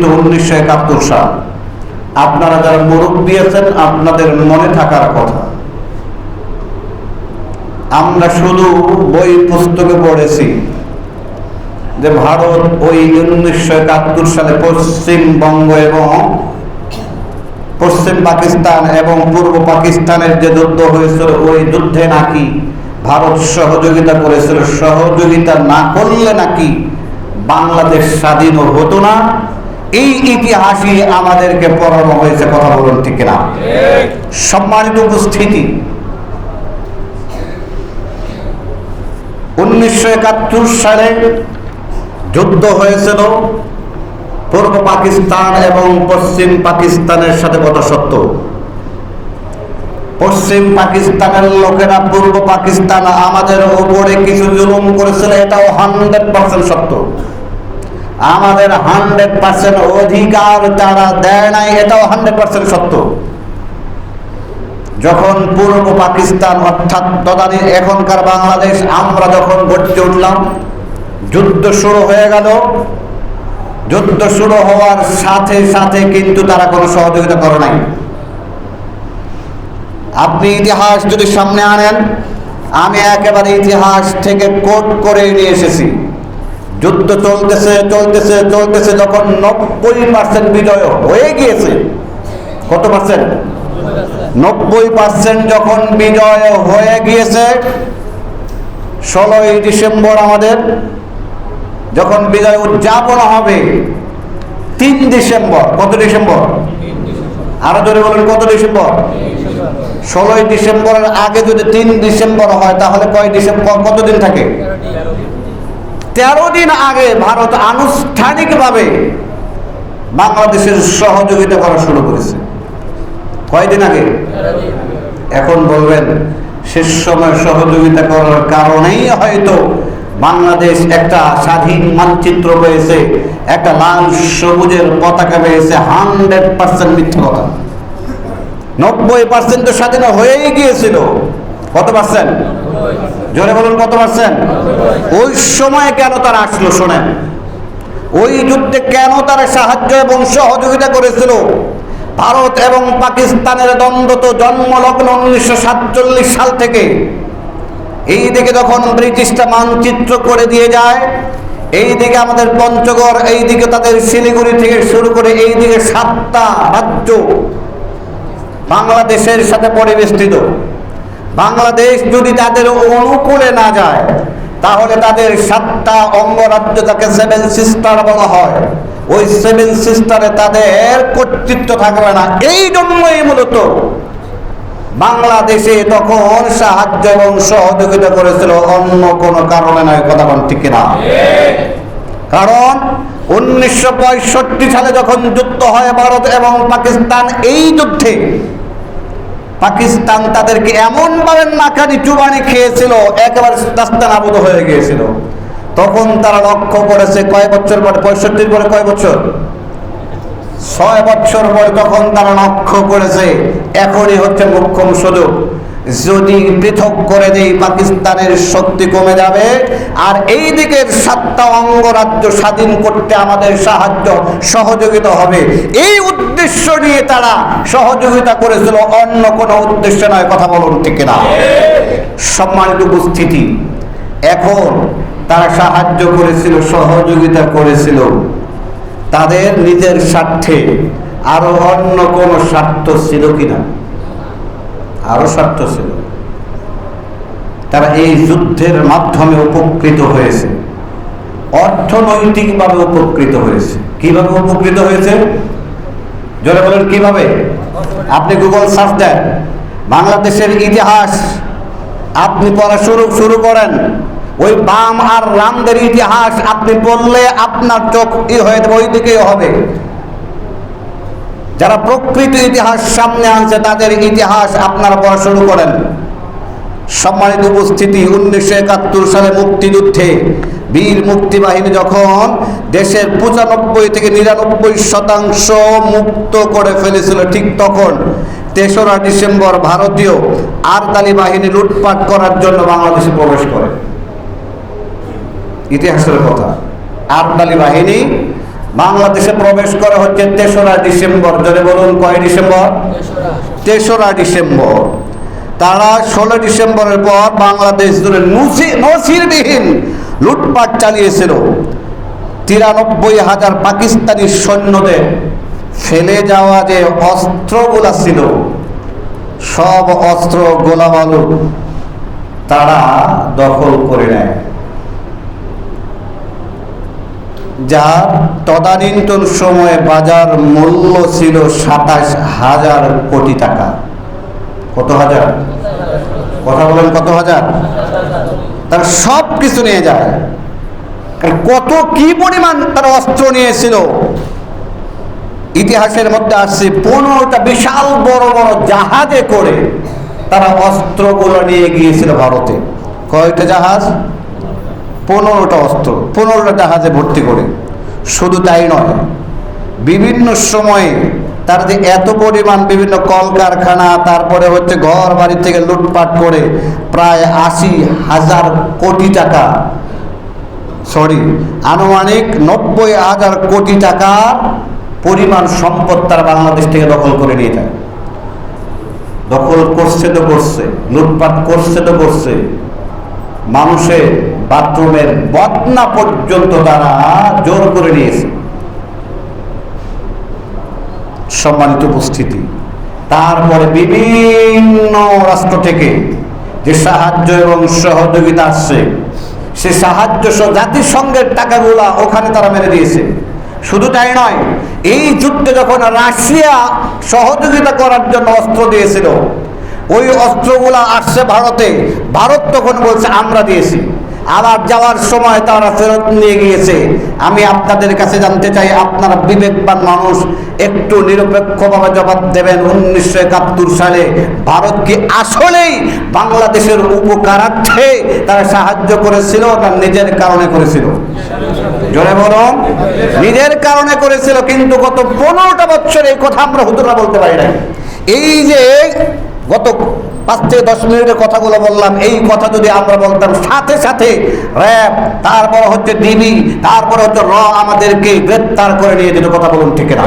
1971 সাল। আপনারা যারা মুরব্বী আছেন আপনাদের মনে থাকার কথা, আমরা শুধু বই পুস্তকে পড়েছি যে ভারত ওই 1971 সালে পশ্চিমবঙ্গ এবং পশ্চিম পাকিস্তান এবং পূর্ব পাকিস্তানের যে যুদ্ধ হয়েছিল ওই যুদ্ধে নাকি ভারত সহযোগিতা করেছিল, সহযোগিতা না করলে নাকি বাংলাদেশ স্বাধীন হতো না। এই ইতিহাসই আমাদেরকে পড়ানো হয়েছে, কথা বলুন ঠিক কিনা? সম্মানিত উপস্থিতি, 1971 সালে যুদ্ধ হয়েছিল পূর্ব পাকিস্তান এবং পশ্চিম পাকিস্তানের সাথে, কথা সত্য। পশ্চিম পাকিস্তানের লোকেরা পূর্ব পাকিস্তান আমাদের উপরে কিছু জুলুম করেছিল, এটাও 100% সত্য। আমাদের 100% অধিকার তারা দেয় নাই, এটাও 100% সত্য। যখন পূর্ব পাকিস্তান অর্থাৎ তদানীর এখনকার বাংলাদেশ আমরা যখন গড়ে উঠলাম, যুদ্ধ শুরু হয়ে গেল। যুদ্ধ শুরু হওয়ার সাথে সাথে কিন্তু তারা কোনো সহযোগিতা করে নাই। আপনি ইতিহাস যদি সামনে আনেন, আমি একেবারে ইতিহাস থেকে কোট করে নিয়ে এসেছি। যুদ্ধ চলতেছে চলতেছে চলতেছে, যখন 90% বিজয় হয়ে গিয়েছে, কত পার্সেন্ট? 90% যখন বিজয় হয়ে গিয়েছে, 16ই ডিসেম্বর আমাদের যখন বিজয় উদযাপন হবে, 3 ডিসেম্বর, কত ডিসেম্বর? আরো জোরে বলুন, কত ডিসেম্বর? 16ই ডিসেম্বরের আগে যদি 3 ডিসেম্বর হয় তাহলে কয় ডিসেম্বর, কতদিন থাকে? 13 দিন আগে ভারত আনুষ্ঠানিকভাবে বাংলাদেশের সহযোগিতা করা শুরু করেছে। কয়দিন আগে? এখন বলবেন শেষ সময় সহযোগিতা করার কারণেই হয়তো বাংলাদেশ একটা স্বাধীন মানচিত্র পেয়েছে, একটা লাল সবুজের পতাকা পেয়েছে। 100% মিথ্যা কথা। 90% তো স্বাধীন হয়েই গিয়েছিল। কত পার্সেন্ট? জোরে বলুন, কত পার্সেন্ট? ওই সময় কেন তারা আসলো শোনেন, ওই যুদ্ধে কেন তারা সাহায্য এবং সহযোগিতা করেছিল? ভারত এবং পাকিস্তানের দ্বন্দ্ব তো জন্মলগ্ন 1947 সাল থেকে। এই দিকে যখন ব্রিটিশরা মানচিত্র করে দিয়ে যায়, এই দিকে আমাদের পঞ্চগড়, এই দিকে তাদের শিলিগুড়ি থেকে শুরু করে এই দিকে 7টা রাজ্য বাংলাদেশের সাথে পরিবেষ্টিত। বাংলাদেশ যদি তাদের অনুকূলে না যায় তাহলে তাদের 7টা অঙ্গরাজ্য, যাকে 7 সিস্টার বলা হয়, ওই 7 সিস্টারে তাদের কর্তৃত্ব থাকবে না। এই জন্যই মূলত বাংলাদেশে তখন সাহায্য এবং সহযোগিতা করেছিল, অন্য কোনো কারণে নয়। কথা বল ঠিক কিনা? কারণ 1965 সালে যখন যুদ্ধ হয় ভারত এবং পাকিস্তান, এই যুদ্ধে পাকিস্তান তাদেরকে এমন ভাবে নাকানি চুবানি খেয়েছিল, একেবারে নাস্তানাবুদ হয়ে গিয়েছিল। তখন তারা লক্ষ্য করেছে, কয় বছর পরে, 65 পরে কয় বছর? 6 বছর পরে তখন তারা লক্ষ্য করেছে এখনই হচ্ছে মোক্ষম সুযোগ। যদি পৃথক করে দেই পাকিস্তানের শক্তি কমে যাবে, আর এই দিকের 7টা অঙ্গরাজ্য স্বাধীন করতে আমাদের সাহায্য সহযোগিতা হবে। এই উদ্দেশ্য নিয়ে তারা সহযোগিতা করেছিল, অন্য কোনো উদ্দেশ্য নয়। কথা বলুন ঠিক কিনা? সম্মানিত উপস্থিতি, এখন তারা সাহায্য করেছিল, সহযোগিতা করেছিল তাদের নিজের স্বার্থে, আরো অন্য কোন স্বার্থ ছিল কিনা? আরো স্বার্থ ছিল। তারা এই যুদ্ধের মাধ্যমে উপকৃত হয়েছে, অর্থনৈতিকভাবে উপকৃত হয়েছে। কিভাবে উপকৃত হয়েছে? জোরে বলেন, কিভাবে? আপনি গুগল সার্চ দেন, বাংলাদেশের ইতিহাস আপনি পড়া শুরু করেন, ওই বাম আর রামদের ইতিহাস আপনি পড়লে আপনার চোখ হয়ে যাবে, ওই দিকেই হবে। যারা প্রকৃত ইতিহাস সামনে আনছে তাদের ইতিহাস আপনারা পড়া শুরু করেন। সম্মানিত উপস্থিতি, 1971 সালে মুক্তিযুদ্ধে বীর মুক্তিবাহিনী যখন দেশের 95 থেকে 99% মুক্ত করে ফেলেছিল, ঠিক তখন 3রা ডিসেম্বর ভারতীয় আরদালি বাহিনী লুটপাট করার জন্য বাংলাদেশে প্রবেশ করে। ইতিহাসের কথা, আরদালি বাহিনী বাংলাদেশে প্রবেশ করে হচ্ছে ৩রা ডিসেম্বর। যদি বলুন কয় ডিসেম্বর? ৩রা ডিসেম্বর। তারা ১৬ ডিসেম্বরের পর বাংলাদেশ জুড়ে নজিরবিহীন লুটপাট চালিয়েছিল। ৯৩,০০০ পাকিস্তানি সৈন্যদের ফেলে যাওয়া যে অস্ত্রগুলা ছিল, সব অস্ত্র গোলাবালু তারা দখল করে নেয়, যার তদানীন্তন সময়ে বাজার মূল্য ছিল ২৭,০০০ কোটি টাকা। কত হাজার? কথা বলেন, কত হাজার? তার সব কিছু নিয়ে যায়। কত কি পরিমাণ তারা অস্ত্র নিয়েছিল, ইতিহাসের মধ্যে আসছে ১৫টা বিশাল বড় বড় জাহাজে করে তারা অস্ত্রগুলো নিয়ে গিয়েছিল ভারতে। কয়টা জাহাজ? ১৫টা অস্ত্র, ১৫টা জাহাজে ভর্তি করে। শুধু তাই নয়, বিভিন্ন সময়ে তার যে এত পরিমাণ বিভিন্ন কলকারখানা, তারপরে হচ্ছে ঘর বাড়ি থেকে লুটপাট করে প্রায় ৮০,০০০ কোটি টাকা, আনুমানিক ৯০,০০০ কোটি টাকার পরিমাণ সম্পদ তারা বাংলাদেশ থেকে দখল করে নিয়ে যায়। দখল করছে তো করছে, লুটপাট করছে তো করছে, মানুষের বাথরুমের বদনা পর্যন্ত তারা জোর করে নিয়েছে। সম্মানিত উপস্থিতি, তারপরে বিভিন্ন রাষ্ট্র থেকে যে সাহায্য এবং সহযোগিতা আসছে, সে সাহায্য জাতিসংঘের টাকাগুলা ওখানে তারা মেরে দিয়েছে। শুধু তাই নয়, এই যুদ্ধে যখন রাশিয়া সহযোগিতা করার জন্য অস্ত্র দিয়েছিল, ওই অস্ত্রগুলা আসছে ভারতে, ভারত তখন বলছে আমরা দিয়েছি। আবার যাওয়ার সময় তারা ফেরত নিয়ে গিয়েছে। আমি আপনাদের কাছে জানতে চাই, আপনারা বিবেকবান মানুষ, একটু নিরপেক্ষভাবে জবাব দেবেন, ১৯৭১ সালে ভারত কি আসলেই বাংলাদেশের উপকারার্থে তারা সাহায্য করেছিল না নিজের কারণে করেছিল? জোরে বলুন, নিজের কারণে করেছিল। কিন্তু গত ১৫টা বছর এই কথা আমরা হুজুররা বলতে পারি না। এই যে গত ৫ থেকে ১০ মিনিটের কথাগুলো বললাম, এই কথা যদি আমরা বলতাম, সাথে সাথে র্যাব, তারপর হচ্ছে ডিবি, তারপর হচ্ছে আমাদেরকে গ্রেপ্তার করে নিয়ে যেত। কথা বলুন ঠিক না?